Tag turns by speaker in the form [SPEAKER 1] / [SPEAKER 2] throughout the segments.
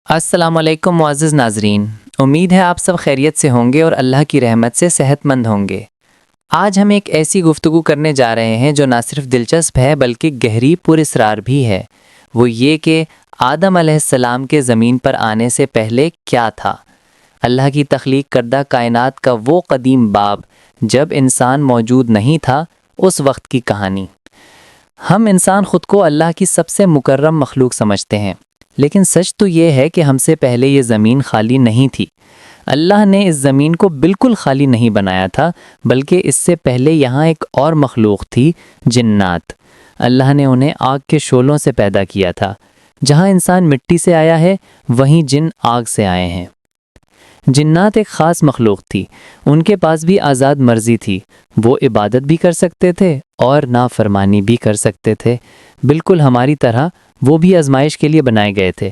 [SPEAKER 1] السلام علیکم معزز ناظرین، امید ہے آپ سب خیریت سے ہوں گے اور اللہ کی رحمت سے صحت مند ہوں گے۔ آج ہم ایک ایسی گفتگو کرنے جا رہے ہیں جو نہ صرف دلچسپ ہے بلکہ گہری پر اسرار بھی ہے۔ وہ یہ کہ آدم علیہ السلام کے زمین پر آنے سے پہلے کیا تھا؟ اللہ کی تخلیق کردہ کائنات کا وہ قدیم باب جب انسان موجود نہیں تھا، اس وقت کی کہانی۔ ہم انسان خود کو اللہ کی سب سے مکرم مخلوق سمجھتے ہیں، لیکن سچ تو یہ ہے کہ ہم سے پہلے یہ زمین خالی نہیں تھی۔ اللہ نے اس زمین کو بالکل خالی نہیں بنایا تھا، بلکہ اس سے پہلے یہاں ایک اور مخلوق تھی، جنات۔ اللہ نے انہیں آگ کے شعلوں سے پیدا کیا تھا۔ جہاں انسان مٹی سے آیا ہے، وہیں جن آگ سے آئے ہیں۔ جنات ایک خاص مخلوق تھی، ان کے پاس بھی آزاد مرضی تھی۔ وہ عبادت بھی کر سکتے تھے اور نافرمانی بھی کر سکتے تھے، بالکل ہماری طرح۔ وہ بھی آزمائش کے لیے بنائے گئے تھے۔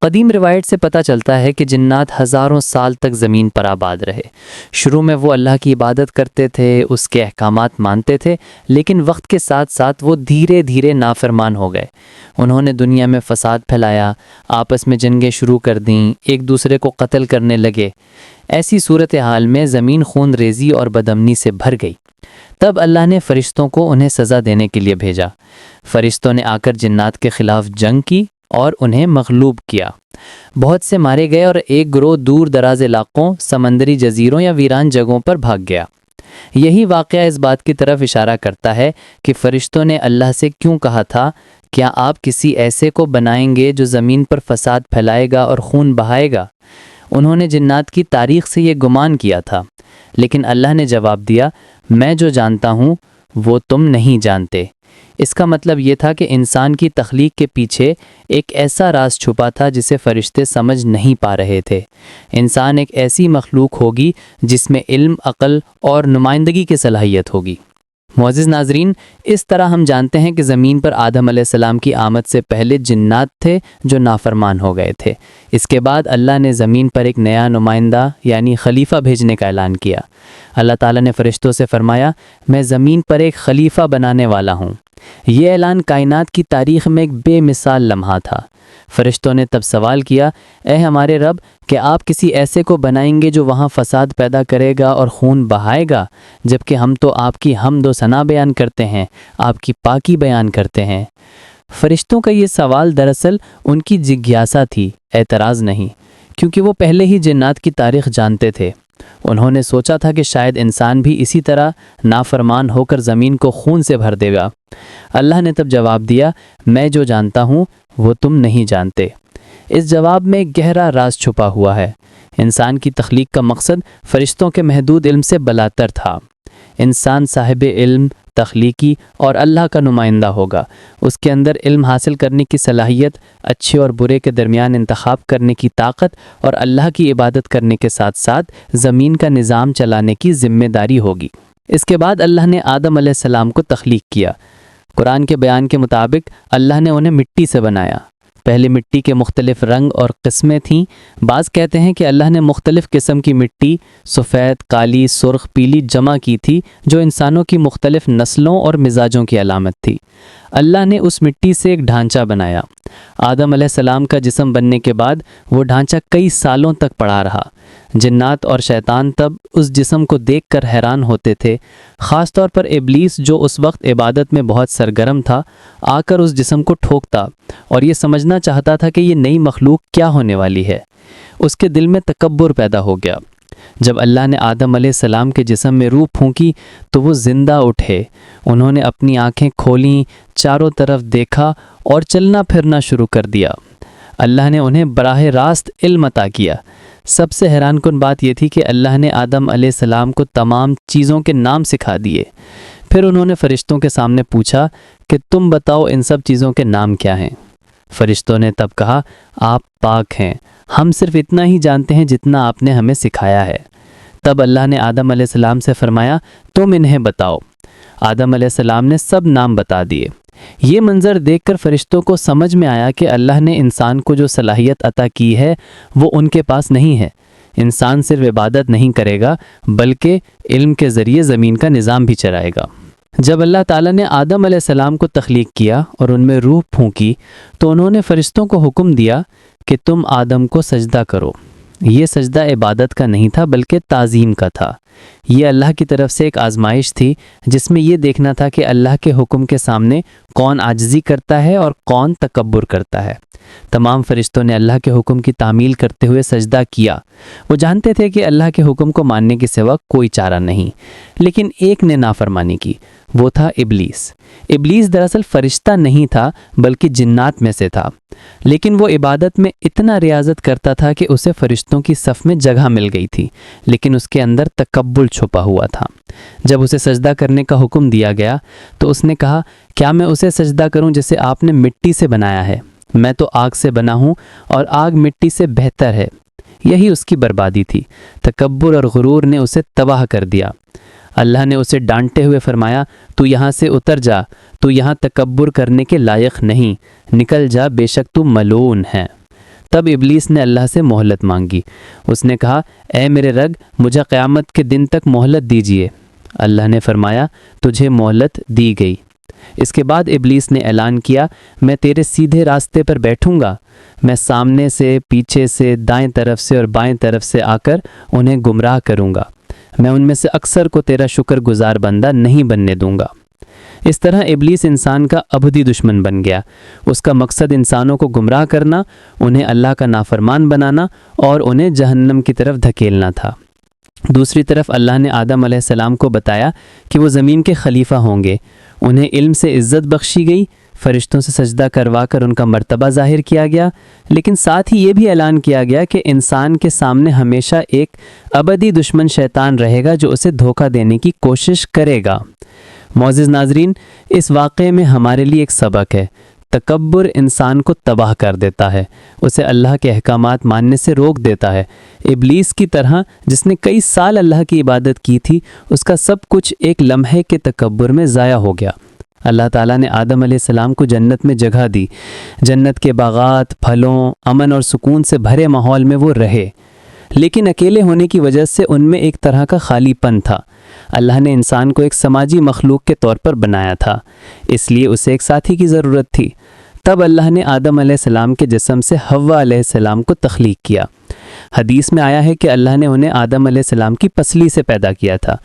[SPEAKER 1] قدیم روایت سے پتہ چلتا ہے کہ جنات ہزاروں سال تک زمین پر آباد رہے۔ شروع میں وہ اللہ کی عبادت کرتے تھے، اس کے احکامات مانتے تھے، لیکن وقت کے ساتھ ساتھ وہ دھیرے دھیرے نافرمان ہو گئے۔ انہوں نے دنیا میں فساد پھیلایا، آپس میں جنگیں شروع کر دیں، ایک دوسرے کو قتل کرنے لگے۔ ایسی صورتحال میں زمین خون ریزی اور بدامنی سے بھر گئی۔ تب اللہ نے فرشتوں کو انہیں سزا دینے کے لیے بھیجا۔ فرشتوں نے آ کر جنات کے خلاف جنگ کی اور انہیں مغلوب کیا۔ بہت سے مارے گئے اور ایک گروہ دور دراز علاقوں، سمندری جزیروں یا ویران جگہوں پر بھاگ گیا۔ یہی واقعہ اس بات کی طرف اشارہ کرتا ہے کہ فرشتوں نے اللہ سے کیوں کہا تھا، کیا آپ کسی ایسے کو بنائیں گے جو زمین پر فساد پھیلائے گا اور خون بہائے گا؟ انہوں نے جنات کی تاریخ سے یہ گمان کیا تھا، لیکن اللہ نے جواب دیا، میں جو جانتا ہوں وہ تم نہیں جانتے۔ اس کا مطلب یہ تھا کہ انسان کی تخلیق کے پیچھے ایک ایسا راز چھپا تھا جسے فرشتے سمجھ نہیں پا رہے تھے۔ انسان ایک ایسی مخلوق ہوگی جس میں علم، عقل اور نمائندگی کی صلاحیت ہوگی۔ معزز ناظرین، اس طرح ہم جانتے ہیں کہ زمین پر آدم علیہ السلام کی آمد سے پہلے جنات تھے جو نافرمان ہو گئے تھے۔ اس کے بعد اللہ نے زمین پر ایک نیا نمائندہ یعنی خلیفہ بھیجنے کا اعلان کیا۔ اللہ تعالیٰ نے فرشتوں سے فرمایا، میں زمین پر ایک خلیفہ بنانے والا ہوں۔ یہ اعلان کائنات کی تاریخ میں ایک بے مثال لمحہ تھا۔ فرشتوں نے تب سوال کیا، اے ہمارے رب، کہ آپ کسی ایسے کو بنائیں گے جو وہاں فساد پیدا کرے گا اور خون بہائے گا، جبکہ ہم تو آپ کی حمد و ثنا بیان کرتے ہیں، آپ کی پاکی بیان کرتے ہیں۔ فرشتوں کا یہ سوال دراصل ان کی جگیاسا تھی، اعتراض نہیں، کیونکہ وہ پہلے ہی جنات کی تاریخ جانتے تھے۔ انہوں نے سوچا تھا کہ شاید انسان بھی اسی طرح نافرمان ہو کر زمین کو خون سے بھر دے گا۔ اللہ نے تب جواب دیا، میں جو جانتا ہوں وہ تم نہیں جانتے۔ اس جواب میں ایک گہرا راز چھپا ہوا ہے۔ انسان کی تخلیق کا مقصد فرشتوں کے محدود علم سے بلاتر تھا۔ انسان صاحب علم، تخلیقی اور اللہ کا نمائندہ ہوگا۔ اس کے اندر علم حاصل کرنے کی صلاحیت، اچھے اور برے کے درمیان انتخاب کرنے کی طاقت اور اللہ کی عبادت کرنے کے ساتھ ساتھ زمین کا نظام چلانے کی ذمہ داری ہوگی۔ اس کے بعد اللہ نے آدم علیہ السلام کو تخلیق کیا۔ قرآن کے بیان کے مطابق اللہ نے انہیں مٹی سے بنایا۔ پہلے مٹی کے مختلف رنگ اور قسمیں تھیں۔ بعض کہتے ہیں کہ اللہ نے مختلف قسم کی مٹی، سفید، کالی، سرخ، پیلی جمع کی تھی، جو انسانوں کی مختلف نسلوں اور مزاجوں کی علامت تھی۔ اللہ نے اس مٹی سے ایک ڈھانچہ بنایا۔ آدم علیہ السلام کا جسم بننے کے بعد وہ ڈھانچہ کئی سالوں تک پڑا رہا۔ جنات اور شیطان تب اس جسم کو دیکھ کر حیران ہوتے تھے، خاص طور پر ابلیس جو اس وقت عبادت میں بہت سرگرم تھا، آ کر اس جسم کو ٹھوکتا اور یہ سمجھنا چاہتا تھا کہ یہ نئی مخلوق کیا ہونے والی ہے۔ اس کے دل میں تکبر پیدا ہو گیا۔ جب اللہ نے آدم علیہ السلام کے جسم میں روح پھونکی تو وہ زندہ اٹھے۔ انہوں نے اپنی آنکھیں کھولیں، چاروں طرف دیکھا اور چلنا پھرنا شروع کر دیا۔ اللہ نے انہیں براہ راست علم عطا کیا۔ سب سے حیران کن بات یہ تھی کہ اللہ نے آدم علیہ السلام کو تمام چیزوں کے نام سکھا دیے۔ پھر انہوں نے فرشتوں کے سامنے پوچھا کہ تم بتاؤ ان سب چیزوں کے نام کیا ہیں؟ فرشتوں نے تب کہا، آپ پاک ہیں، ہم صرف اتنا ہی جانتے ہیں جتنا آپ نے ہمیں سکھایا ہے۔ تب اللہ نے آدم علیہ السلام سے فرمایا، تم انہیں بتاؤ۔ آدم علیہ السلام نے سب نام بتا دیے۔ یہ منظر دیکھ کر فرشتوں کو سمجھ میں آیا کہ اللہ نے انسان کو جو صلاحیت عطا کی ہے وہ ان کے پاس نہیں ہے۔ انسان صرف عبادت نہیں کرے گا بلکہ علم کے ذریعے زمین کا نظام بھی چلائے گا۔ جب اللہ تعالیٰ نے آدم علیہ السلام کو تخلیق کیا اور ان میں روح پھونکی تو انہوں نے فرشتوں کو حکم دیا
[SPEAKER 2] کہ تم آدم کو سجدہ کرو۔ یہ سجدہ عبادت کا نہیں تھا بلکہ تعظیم کا تھا۔ یہ اللہ کی طرف سے ایک آزمائش تھی جس میں یہ دیکھنا تھا کہ اللہ کے حکم کے سامنے کون عاجزی کرتا ہے اور کون تکبر کرتا ہے۔ تمام فرشتوں نے اللہ کے حکم کی تعمیل کرتے ہوئے سجدہ کیا۔ وہ جانتے تھے کہ اللہ کے حکم کو ماننے کے سوا کوئی چارہ نہیں، لیکن ایک نے نافرمانی کی، وہ تھا ابلیس۔ ابلیس دراصل فرشتہ نہیں تھا بلکہ جنات میں سے تھا، لیکن وہ عبادت میں اتنا ریاضت کرتا تھا کہ اسے فرشتوں کی صف میں جگہ مل گئی تھی، لیکن اس کے اندر تکبر چھپا ہوا تھا۔ جب اسے سجدہ کرنے کا حکم دیا گیا تو اس نے کہا، کیا میں اسے سجدہ کروں جسے آپ نے مٹی سے بنایا ہے؟ میں تو آگ سے بنا ہوں اور آگ مٹی سے بہتر ہے۔ یہی اس کی بربادی تھی۔ تکبر اور غرور نے اسے تباہ کر دیا۔ اللہ نے اسے ڈانٹتے ہوئے فرمایا، تو یہاں سے اتر جا، تو یہاں تکبر کرنے کے لائق نہیں، نکل جا، بے شک تو ملعون ہے۔ تب ابلیس نے اللہ سے مہلت مانگی۔ اس نے کہا، اے میرے رب، مجھے قیامت کے دن تک مہلت دیجیے۔ اللہ نے فرمایا، تجھے مہلت دی گئی۔ اس کے بعد ابلیس نے اعلان کیا، میں تیرے سیدھے راستے پر بیٹھوں گا، میں سامنے سے، پیچھے سے، دائیں طرف سے اور بائیں طرف سے آ کر انہیں گمراہ کروں گا، میں ان میں سے اکثر کو تیرا شکر گزار بندہ نہیں بننے دوں گا۔ اس طرح ابلیس انسان کا ابدی دشمن بن گیا۔ اس کا مقصد انسانوں کو گمراہ کرنا، انہیں اللہ کا نافرمان بنانا اور انہیں جہنم کی طرف دھکیلنا تھا۔ دوسری طرف اللہ نے آدم علیہ السلام کو بتایا کہ وہ زمین کے خلیفہ ہوں گے۔ انہیں علم سے عزت بخشی گئی، فرشتوں سے سجدہ کروا کر ان کا مرتبہ ظاہر کیا گیا، لیکن ساتھ ہی یہ بھی اعلان کیا گیا کہ انسان کے سامنے ہمیشہ ایک ابدی دشمن شیطان رہے گا جو اسے دھوکہ دینے کی کوشش کرے گا۔ معزز ناظرین، اس واقعے میں ہمارے لیے ایک سبق ہے۔ تکبر انسان کو تباہ کر دیتا ہے، اسے اللہ کے احکامات ماننے سے روک دیتا ہے۔ ابلیس کی طرح جس نے کئی سال اللہ کی عبادت کی تھی، اس کا سب کچھ ایک لمحے کے تکبر میں ضائع ہو گیا۔ اللہ تعالیٰ نے آدم علیہ السلام کو جنت میں جگہ دی۔ جنت کے باغات، پھلوں، امن اور سکون سے بھرے ماحول میں وہ رہے، لیکن اکیلے ہونے کی وجہ سے ان میں ایک طرح کا خالی پن تھا۔ اللہ نے انسان کو ایک سماجی مخلوق کے طور پر بنایا تھا، اس لیے اسے ایک ساتھی کی ضرورت تھی۔ تب اللہ نے آدم علیہ السلام کے جسم سے حوا علیہ السلام کو تخلیق کیا۔ حدیث میں آیا ہے کہ اللہ نے انہیں آدم علیہ السلام کی پسلی سے پیدا کیا تھا۔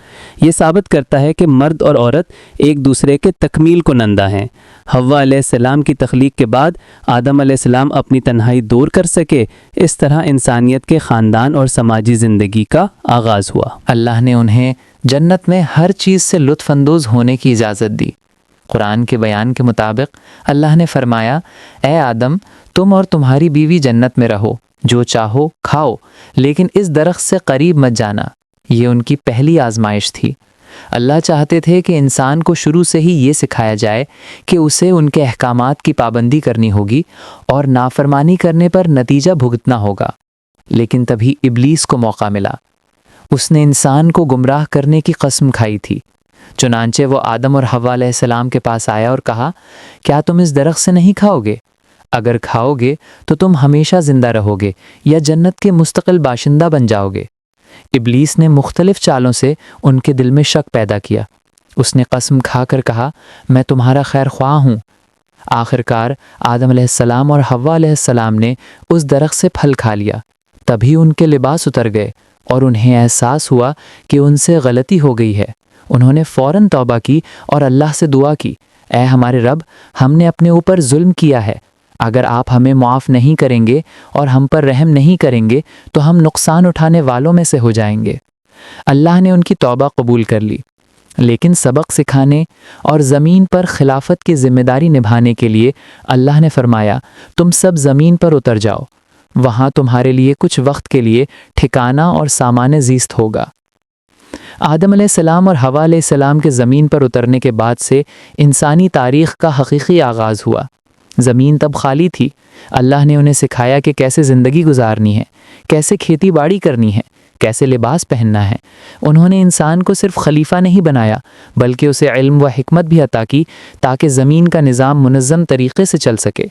[SPEAKER 2] یہ ثابت کرتا ہے کہ مرد اور عورت ایک دوسرے کے تکمیل کنندہ ہیں۔ حوا علیہ السلام کی تخلیق کے بعد آدم علیہ السلام اپنی تنہائی دور کر سکے۔ اس طرح انسانیت کے خاندان اور سماجی زندگی کا آغاز ہوا۔
[SPEAKER 1] اللہ نے انہیں جنت میں ہر چیز سے لطف اندوز ہونے کی اجازت دی۔ قرآن کے بیان کے مطابق اللہ نے فرمایا، اے آدم، تم اور تمہاری بیوی جنت میں رہو، جو چاہو کھاؤ، لیکن اس درخت سے قریب مت جانا۔ یہ ان کی پہلی آزمائش تھی۔ اللہ چاہتے تھے کہ انسان کو شروع سے ہی یہ سکھایا جائے کہ اسے ان کے احکامات کی پابندی کرنی ہوگی اور نافرمانی کرنے پر نتیجہ بھگتنا ہوگا، لیکن تبھی ابلیس کو موقع ملا۔ اس نے انسان کو گمراہ کرنے کی قسم کھائی تھی۔ چنانچہ وہ آدم اور حوا علیہ السلام کے پاس آیا اور کہا، کیا تم اس درخت سے نہیں کھاؤ گے؟ اگر کھاؤ گے تو تم ہمیشہ زندہ رہو گے یا جنت کے مستقل باشندہ بن جاؤ گے۔ ابلیس نے مختلف چالوں سے ان کے دل میں شک پیدا کیا۔ اس نے قسم کھا کر کہا، میں تمہارا خیر خواہ ہوں۔ آخرکار آدم علیہ السلام اور حوا علیہ السلام نے اس درخت سے پھل کھا لیا۔ تبھی ان کے لباس اتر گئے اور انہیں احساس ہوا کہ ان سے غلطی ہو گئی ہے۔ انہوں نے فوراً توبہ کی اور اللہ سے دعا کی، اے ہمارے رب، ہم نے اپنے اوپر ظلم کیا ہے، اگر آپ ہمیں معاف نہیں کریں گے اور ہم پر رحم نہیں کریں گے تو ہم نقصان اٹھانے والوں میں سے ہو جائیں گے۔ اللہ نے ان کی توبہ قبول کر لی، لیکن سبق سکھانے اور زمین پر خلافت کی ذمہ داری نبھانے کے لیے اللہ نے فرمایا، تم سب زمین پر اتر جاؤ، وہاں تمہارے لیے کچھ وقت کے لیے ٹھکانہ اور سامان زیست ہوگا۔ آدم علیہ السلام اور حوا علیہ السلام کے زمین پر اترنے کے بعد سے انسانی تاریخ کا حقیقی آغاز ہوا۔ زمین تب خالی تھی۔ اللہ نے انہیں سکھایا کہ کیسے زندگی گزارنی ہے، کیسے کھیتی باڑی کرنی ہے، کیسے لباس پہننا ہے۔ انہوں نے انسان کو صرف خلیفہ نہیں بنایا بلکہ اسے علم و حکمت بھی عطا کی تاکہ زمین کا نظام منظم طریقے سے چل سکے۔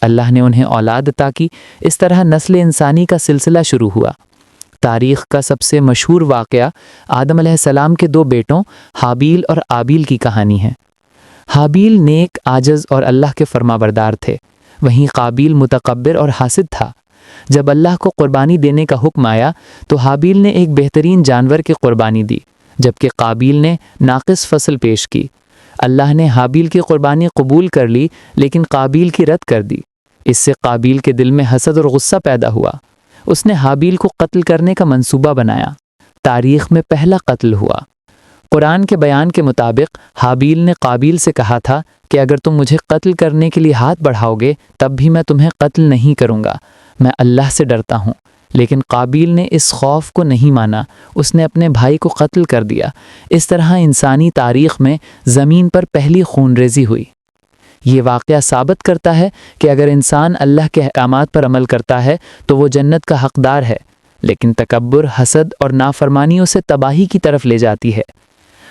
[SPEAKER 1] اللہ نے انہیں اولاد عطا کی، اس طرح نسل انسانی کا سلسلہ شروع ہوا۔ تاریخ کا سب سے مشہور واقعہ آدم علیہ السلام کے دو بیٹوں حابیل اور آبیل کی کہانی ہے۔ حابیل نیک، عاجز اور اللہ کے فرما بردار تھے، وہیں قابیل متکبر اور حاسد تھا۔
[SPEAKER 2] جب اللہ کو قربانی دینے کا حکم آیا تو حابیل نے ایک بہترین جانور کی قربانی دی، جبکہ قابیل نے ناقص فصل پیش کی۔ اللہ نے حابیل کی قربانی قبول کر لی لیکن قابیل کی رد کر دی۔ اس سے قابیل کے دل میں حسد اور غصہ پیدا ہوا۔ اس نے حابیل کو قتل کرنے کا منصوبہ بنایا۔ تاریخ میں پہلا قتل ہوا۔ قرآن کے بیان کے مطابق حابیل نے قابیل سے کہا تھا کہ اگر تم مجھے قتل کرنے کے لیے ہاتھ بڑھاؤ گے تب بھی میں تمہیں قتل نہیں کروں گا، میں اللہ سے ڈرتا ہوں۔ لیکن قابیل نے اس خوف کو نہیں مانا، اس نے اپنے بھائی کو قتل کر دیا۔ اس طرح انسانی تاریخ میں زمین پر پہلی خون ریزی ہوئی۔ یہ واقعہ ثابت کرتا ہے کہ اگر انسان اللہ کے احکامات پر عمل کرتا ہے تو وہ جنت کا حقدار ہے، لیکن تکبر، حسد اور نافرمانی اسے تباہی کی طرف لے جاتی ہے۔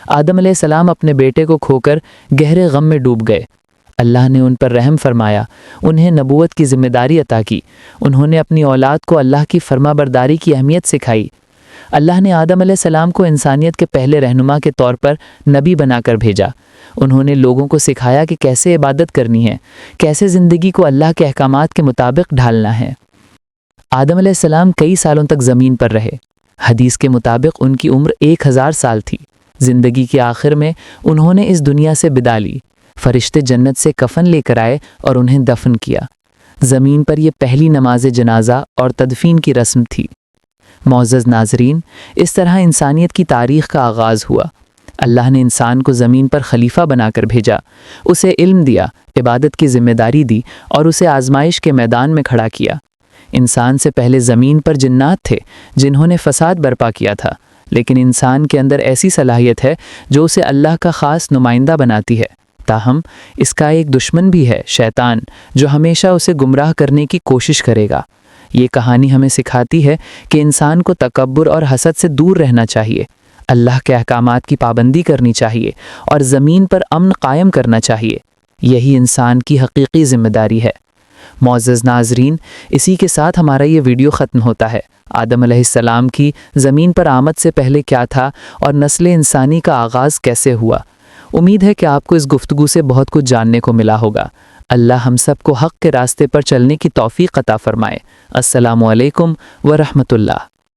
[SPEAKER 2] آدم علیہ السلام اپنے بیٹے کو کھو کر گہرے غم میں ڈوب گئے۔ اللہ نے ان پر رحم فرمایا، انہیں نبوت کی ذمہ داری عطا کی، انہوں نے اپنی اولاد کو اللہ کی فرما برداری کی اہمیت سکھائی۔ اللہ نے آدم علیہ السلام کو انسانیت کے پہلے رہنما کے طور پر نبی بنا کر بھیجا۔ انہوں نے لوگوں کو سکھایا کہ کیسے عبادت کرنی ہے، کیسے زندگی کو اللہ کے احکامات کے مطابق ڈھالنا ہے۔ آدم علیہ السلام کئی سالوں تک زمین پر رہے۔ حدیث کے مطابق ان کی عمر 1000 سال تھی۔ زندگی کے آخر میں انہوں نے اس دنیا سے بدا لی۔ فرشتے جنت سے کفن لے کر آئے اور انہیں دفن کیا۔ زمین پر یہ پہلی نماز جنازہ اور تدفین کی رسم تھی۔ معزز ناظرین، اس طرح انسانیت کی تاریخ کا آغاز ہوا۔ اللہ نے انسان کو زمین پر خلیفہ بنا کر بھیجا، اسے علم دیا، عبادت کی ذمہ داری دی اور اسے آزمائش کے میدان میں کھڑا کیا۔ انسان سے پہلے زمین پر جنات تھے جنہوں نے فساد برپا کیا تھا، لیکن انسان کے اندر ایسی صلاحیت ہے جو اسے اللہ کا خاص نمائندہ بناتی ہے۔ تاہم اس کا ایک دشمن بھی ہے، شیطان، جو ہمیشہ اسے گمراہ کرنے کی کوشش کرے گا۔ یہ کہانی ہمیں سکھاتی ہے کہ انسان کو تکبر اور حسد سے دور رہنا چاہیے، اللہ کے احکامات کی پابندی کرنی چاہیے اور زمین پر امن قائم کرنا چاہیے۔ یہی انسان کی حقیقی ذمہ داری ہے۔ معزز ناظرین، اسی کے ساتھ ہمارا یہ ویڈیو ختم ہوتا ہے۔ آدم علیہ السلام کی زمین پر آمد سے پہلے کیا تھا اور نسل انسانی کا آغاز کیسے ہوا؟ امید ہے کہ آپ کو اس گفتگو سے بہت کچھ جاننے کو ملا ہوگا۔ اللہ ہم سب کو حق کے راستے پر چلنے کی توفیق عطا فرمائے۔ السلام علیکم ورحمۃ اللہ۔